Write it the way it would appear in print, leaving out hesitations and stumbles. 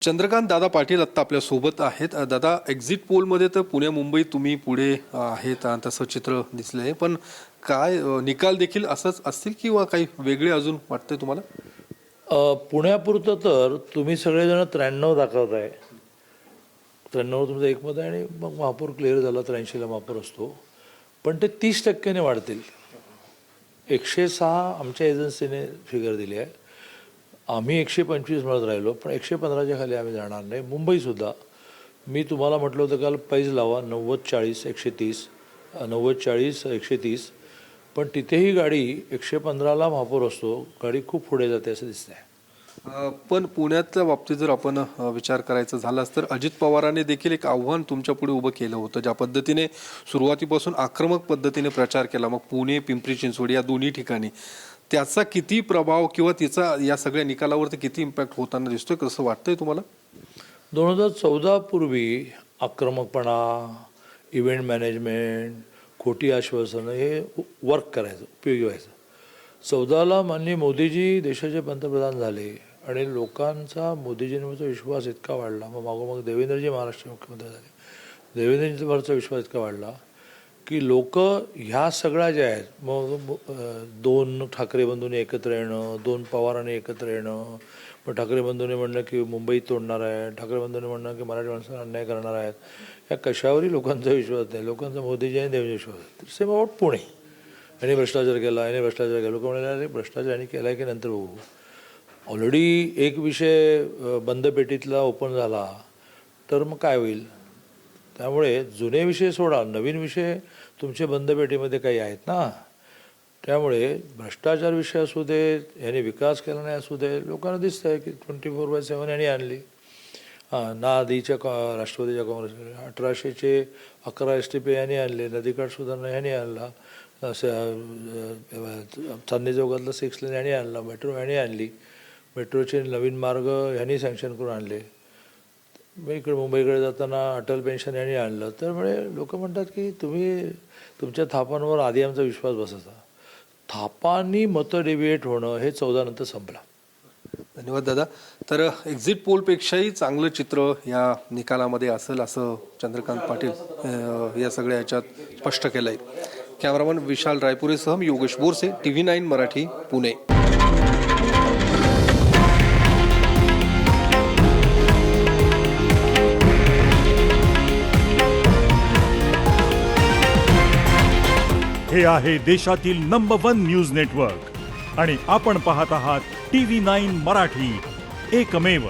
चंद्रकांत दादा पाटील आत्ता आपल्या सोबत आहेत. दादा, एक्झिट पोलमध्ये तर पुणे मुंबई तुम्ही पुढे आहेत तसं चित्र दिसलं आहे, पण काय निकाल देखील असंच असतील किंवा काही वेगळे अजून वाटतंय तुम्हाला? पुण्यापुरतं तर तुम्ही सगळेजण 93 दाखवताय. 93 तुमचं एकमत आहे आणि मग महापौर क्लिअर झाला, 83ला महापौर असतो. पण ते 30% वाढतील. 106 आमच्या एजन्सीने फिगर दिली आहे. आम्ही 125 म्हणत राहिलो, पण 115च्या खाली आम्ही जाणार नाही. मुंबईसुद्धा मी तुम्हाला म्हटलं होतं काल पैज लावा 90-40 130 90-40 130, पण तिथेही गाडी 115ला महापौर असतो, गाडी खूप पुढे जाते असं दिसतंय. पण पुण्यातल्या बाबतीत जर आपण विचार करायचा झालाच तर अजित पवारांनी देखील एक आव्हान तुमच्या पुढे उभं केलं होतं. ज्या पद्धतीने सुरुवातीपासून आक्रमक पद्धतीने प्रचार केला, मग पुणे पिंपरी चिंचवड या दोन्ही ठिकाणी, त्याचा किती प्रभाव किंवा तिचा या सगळ्या निकालावरती किती इम्पॅक्ट होताना दिसतोय, कसं वाटतंय तुम्हाला? 2014 पूर्वी आक्रमकपणा, इव्हेंट मॅनेजमेंट, खोटी आश्वासनं हे वर्क करायचं, उपयोगी व्हायचं. 14ला माननीय मोदीजी देशाचे पंतप्रधान झाले आणि लोकांचा मोदीजींवरचा विश्वास इतका वाढला. मग मागोमाग देवेंद्रजी महाराष्ट्र मुख्यमंत्री झाले. देवेंद्रजींवरचा विश्वास इतका वाढला की लोक ह्या सगळ्या ज्या आहेत, मग 2 ठाकरे बंधूंनी एकत्र येणं, 2 पवारांनी एकत्र येणं, मग ठाकरे बंधूंनी म्हणणं की मुंबई तोडणार आहे, ठाकरे बंधूंनी म्हणणं की मराठी माणसाला अन्याय करणार आहेत, या कशावरही लोकांचा विश्वास नाही. लोकांचा मोदीजी आणि देवेंद्र विश्वास. Same about Pune. याने भ्रष्टाचार केला, याने भ्रष्टाचार केला. लोक म्हणाले भ्रष्टाचार यांनी केला की नंतर बघू. ऑलरेडी एक विषय बंद पेटीतला ओपन झाला तर मग काय होईल? त्यामुळे जुने विषय सोडा, नवीन विषय तुमचे बंद पेटीमध्ये काही आहेत ना. त्यामुळे भ्रष्टाचार विषय असू दे, यांनी विकास केला नाही असू दे, लोकांना दिसतं आहे की 24/7 यांनी आणली. ना आधीच्या राष्ट्रवादीच्या काँग्रेसने 1800चे 11 STP यांनी आणले, नदीकाठ सुधारणा ह्यांनी आणला, चांदणी चौकातला 6 लेन ह्यांनी आणला, मेट्रो ह्यांनी आणली, मेट्रोचे नवीन मार्ग ह्यांनी सँक्शन करून आणले. इकडे मुंबईकडे जाताना अटल पेन्शन यांनी आणलं. त्यामुळे लोक म्हणतात की तुम्ही तुमच्या थापांवर आधी आमचा विश्वास बसायचा. थापांनी मतं डेव्हिएट होणं हे 14 नंतर संपलं. धन्यवाद दादा. तर एक्झिट पोलपेक्षाही चांगलं चित्र या निकालामध्ये असेल असं चंद्रकांत पाटील या सगळ्या याच्यात स्पष्ट केलं आहे. कॅमेरामन विशाल रायपुरेसह मी योगेश बोरसे, TV9 मराठी, पुणे. हे आहे देशातील नंबर 1 न्यूज नेटवर्क आणि आपण पाहत आहात TV9 मराठी, एकमेव.